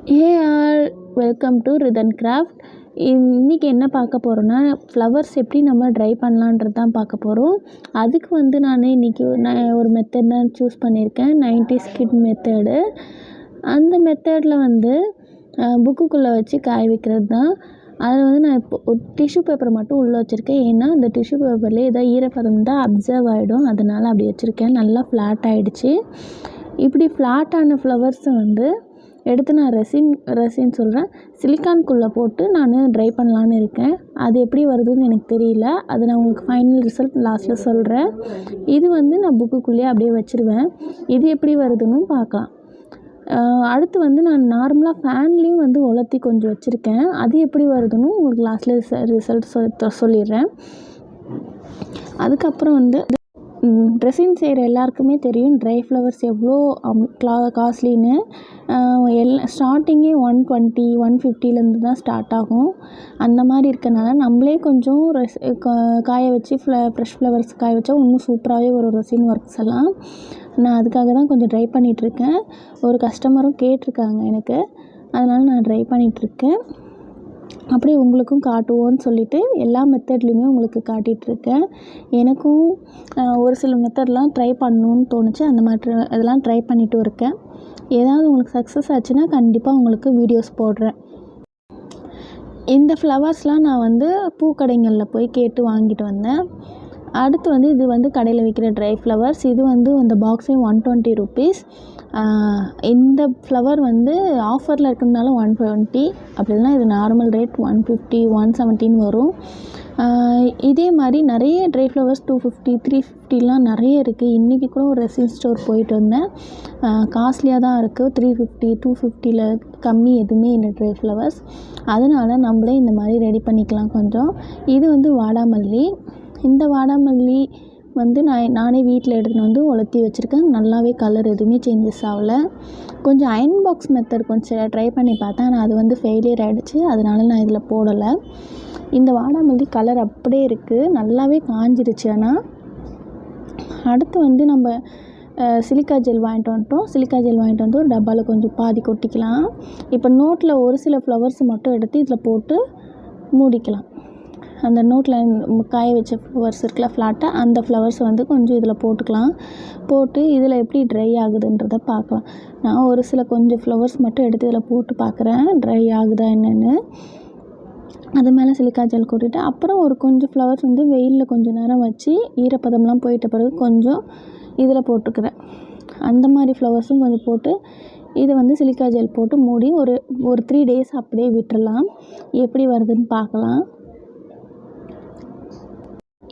Hey all, welcome to Ridhan craft. இன்றைக்கி என்ன பார்க்க போகிறோன்னா, ஃப்ளவர்ஸ் எப்படி நம்ம ட்ரை பண்ணலான்றது தான் பார்க்க போகிறோம். அதுக்கு வந்து நான் ஒரு மெத்தட் தான் சூஸ் பண்ணியிருக்கேன், 90s கிட் மெத்தடு. அந்த மெத்தடில் வந்து புக்குக்குள்ளே வச்சு காய வைக்கிறது தான். அதில் வந்து நான் இப்போ ஒரு டிஷ்யூ பேப்பரை மட்டும் உள்ளே வச்சுருக்கேன். ஏன்னா அந்த டிஷ்யூ பேப்பர்லேயே ஏதாவது ஈரப்பதம் தான் அப்சர்வ் ஆகிடும், அதனால் அப்படி வச்சுருக்கேன். நல்லா ஃப்ளாட் ஆகிடுச்சு. இப்படி ஃப்ளாட்டான ஃப்ளவர்ஸை வந்து எடுத்து நான் ரெசின் சொல்கிறேன் சிலிக்கான்குள்ளே போட்டு நான் ட்ரை பண்ணலான்னு இருக்கேன். அது எப்படி வருதுன்னு எனக்கு தெரியல. அது நான் உங்களுக்கு ஃபைனல் ரிசல்ட் லாஸ்ட்டில் சொல்கிறேன். இது வந்து நான் புக்குக்குள்ளேயே அப்படியே வச்சுருவேன். இது எப்படி வருதுன்னு பார்க்கலாம். அடுத்து வந்து நான் நார்மலாக ஃபேன்லேயும் வந்து உலர்த்தி கொஞ்சம் வச்சுருக்கேன். அது எப்படி வருதுன்னு உங்களுக்கு லாஸ்ட்டில் ரிசல்ட் சொல்லிடுறேன். அதுக்கப்புறம் வந்து ட்ரெஸ்ஸிங் செய்கிற எல்லாருக்குமே தெரியும் ட்ரை ஃப்ளவர்ஸ் எவ்வளோ காஸ்ட்லின்னு. ஸ்டார்டிங்கே 120 150லேருந்து தான் ஸ்டார்ட் ஆகும். அந்த மாதிரி இருக்கனால நம்மளே கொஞ்சம் காய வச்சு ஃப்ரெஷ் ஃப்ளவர்ஸ் காய வச்சா இன்னும் சூப்பராகவே ஒரு ரெசின் ஒர்க்ஸ் எல்லாம். நான் அதுக்காக தான் கொஞ்சம் ட்ரை பண்ணிகிட்ருக்கேன். ஒரு கஸ்டமரும் கேட்டிருக்காங்க எனக்கு, அதனால் நான் ட்ரை பண்ணிகிட்ருக்கேன். அப்படியே உங்களுக்கும் காட்டுவோன்னு சொல்லிவிட்டு எல்லா மெத்தட்லேயுமே உங்களுக்கு காட்டிகிட்ருக்கேன். எனக்கும் ஒரு சில மெத்தட்லாம் ட்ரை பண்ணணுன்னு தோணுச்சு. அந்த மாதிரி இதெல்லாம் ட்ரை பண்ணிட்டும் இருக்கேன். ஏதாவது உங்களுக்கு சக்ஸஸ் ஆச்சுன்னா கண்டிப்பாக உங்களுக்கு வீடியோஸ் போடுறேன். இந்த ஃப்ளவர்ஸ்லாம் நான் வந்து பூக்கடைகளில் போய் கேட்டு வாங்கிட்டு வந்தேன். அடுத்து வந்து இது வந்து கடையில் விற்கிற ட்ரை ஃப்ளவர்ஸ். இது வந்து இந்த பாக்ஸே 120 ருபீஸ். இந்த ஃப்ளவர் வந்து ஆஃபரில் இருக்கிறதுனால 120, அப்படி இல்லைனா இது நார்மல் ரேட் 150 117 வரும். இதே மாதிரி நிறைய ட்ரை ஃப்ளவர்ஸ் 250 350லாம் நிறைய இருக்குது. இன்றைக்கி கூட ஒரு ரெசின் ஸ்டோர் போயிட்டு வந்தேன். காஸ்ட்லியாக தான் இருக்குது. 350 250ல் கம்மி எதுவுமே இல்லை ட்ரை ஃப்ளவர்ஸ். அதனால் நம்மளே இந்த மாதிரி ரெடி பண்ணிக்கலாம் கொஞ்சம். இது வந்து வாடாமல்லி. இந்த வாடாமல்லி வந்து நானே வீட்டில் எடுத்துகிட்டு வந்து உலர்த்தி வச்சுருக்கேன். நல்லாவே கலர் எதுவுமே சேஞ்சஸ் ஆகலை. கொஞ்சம் அயன் பாக்ஸ் மெத்தட் கொஞ்சம் ட்ரை பண்ணி பார்த்தேன். ஆனால் அது வந்து ஃபெயிலியர் ஆகிடுச்சு, அதனால நான் இதில் போடலை. இந்த வாடாமல்லி கலர் அப்படியே இருக்குது, நல்லாவே காஞ்சிருச்சு. ஆனால் அடுத்து வந்து நம்ம சிலிக்கா ஜெல் வாங்கிட்டு வந்துட்டோம். சிலிக்கா ஜெல் வாங்கிட்டு வந்து ஒரு டப்பாவில் கொஞ்சம் பாதி கொட்டிக்கலாம். இப்போ நோட்டில் ஒரு சில ஃப்ளவர்ஸ் மட்டும் எடுத்து இதில் போட்டு மூடிக்கலாம். அந்த நோட்டில் காய வச்ச ஃப்ளவர்ஸ் இருக்குல்ல ஃப்ளாட்டாக, அந்த ஃப்ளவர்ஸ் வந்து கொஞ்சம் இதில் போட்டுக்கலாம். போட்டு இதில் எப்படி ட்ரை ஆகுதுன்றதை பார்க்கலாம். நான் ஒரு சில கொஞ்சம் ஃப்ளவர்ஸ் மட்டும் எடுத்து இதில் போட்டு பார்க்குறேன் ட்ரை ஆகுதா என்னென்னு. அது மேலே சிலிக்கா ஜெல் கொட்டிட்டு அப்புறம் ஒரு கொஞ்சம் ஃப்ளவர்ஸ் வந்து வெயிலில் கொஞ்சம் நேரம் வச்சு ஈரப்பதம்லாம் போயிட்ட பிறகு கொஞ்சம் இதில் போட்டுக்கிறேன். அந்த மாதிரி ஃப்ளவர்ஸும் கொஞ்சம் போட்டு இதை வந்து சிலிக்கா ஜெல் போட்டு மூடி ஒரு 3 days அப்படியே விட்டுறலாம். எப்படி வருதுன்னு பார்க்கலாம்.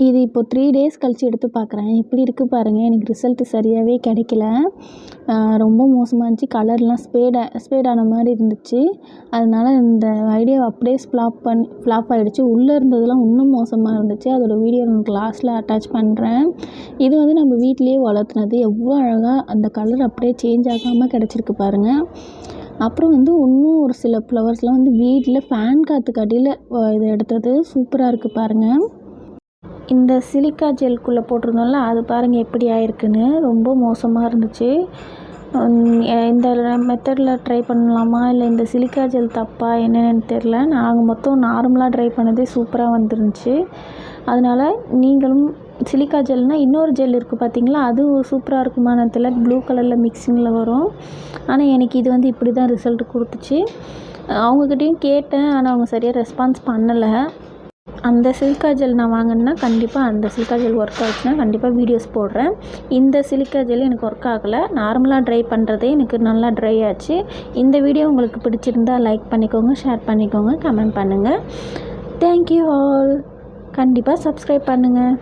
இது இப்போது 3 days கழித்து எடுத்து பார்க்குறேன். எப்படி இருக்குது பாருங்கள். எனக்கு ரிசல்ட்டு சரியாகவே கிடைக்கல. ரொம்ப மோசமாக இருந்துச்சு. கலர்லாம் ஸ்பேடான மாதிரி இருந்துச்சு. அதனால் இந்த ஐடியாவை அப்படியே ஃப்ளாப் ஆகிடுச்சு. உள்ளே இருந்ததெல்லாம் இன்னும் மோசமாக இருந்துச்சு. அதோடய வீடியோ உங்களுக்கு லாஸ்ட்டில் அட்டாச் பண்ணுறேன். இது வந்து நம்ம வீட்டிலேயே வளர்த்துனது. எவ்வளோ அழகாக அந்த கலர் அப்படியே சேஞ்ச் ஆகாமல் கிடச்சிருக்கு பாருங்கள். அப்புறம் வந்து இன்னும் ஒரு சில ஃப்ளவர்ஸ்லாம் வந்து வீட்டில் ஃபேன் காற்றுக்கு அடியில் இது எடுத்தது சூப்பராக இருக்குது பாருங்கள். இந்த சிலிக்கா ஜெல்குள்ளே போட்டிருந்தோம்ல, அது பாருங்கள் எப்படி ஆயிருக்குன்னு. ரொம்ப மோசமாக இருந்துச்சு. இந்த மெத்தடில் ட்ரை பண்ணலாமா இல்லை இந்த சிலிக்கா ஜெல் தப்பா என்னென்னு தெரில. நாங்கள் மொத்தம் நார்மலாக ட்ரை பண்ணதே சூப்பராக வந்துருந்துச்சு. அதனால் நீங்களும் சிலிக்கா ஜெல்னால் இன்னொரு ஜெல் இருக்குது பார்த்தீங்களா, அது சூப்பராக இருக்குமான்னு தெரியல. ப்ளூ கலரில் மிக்சிங்கில் வரும். ஆனால் எனக்கு இது வந்து இப்படி தான் ரிசல்ட் கொடுத்துச்சு. அவங்கக்கிட்டேயும் கேட்டேன், ஆனால் அவங்க சரியாக ரெஸ்பான்ஸ் பண்ணலை. அந்த சிலிக்கா ஜெல் நான் வாங்கினேன்னா கண்டிப்பாக அந்த சிலிக்கா ஜெல் ஒர்க் ஆச்சுன்னா கண்டிப்பாக வீடியோஸ் போடுறேன். இந்த சிலிக்கா ஜெல் எனக்கு ஒர்க் ஆகலை. நார்மலாக ட்ரை பண்ணுறதே எனக்கு நல்லா ட்ரை ஆச்சு. இந்த வீடியோ உங்களுக்கு பிடிச்சிருந்தால் லைக் பண்ணிக்கோங்க, ஷேர் பண்ணிக்கோங்க, கமெண்ட் பண்ணுங்கள். Thank you all. கண்டிப்பாக சப்ஸ்கிரைப் பண்ணுங்கள்.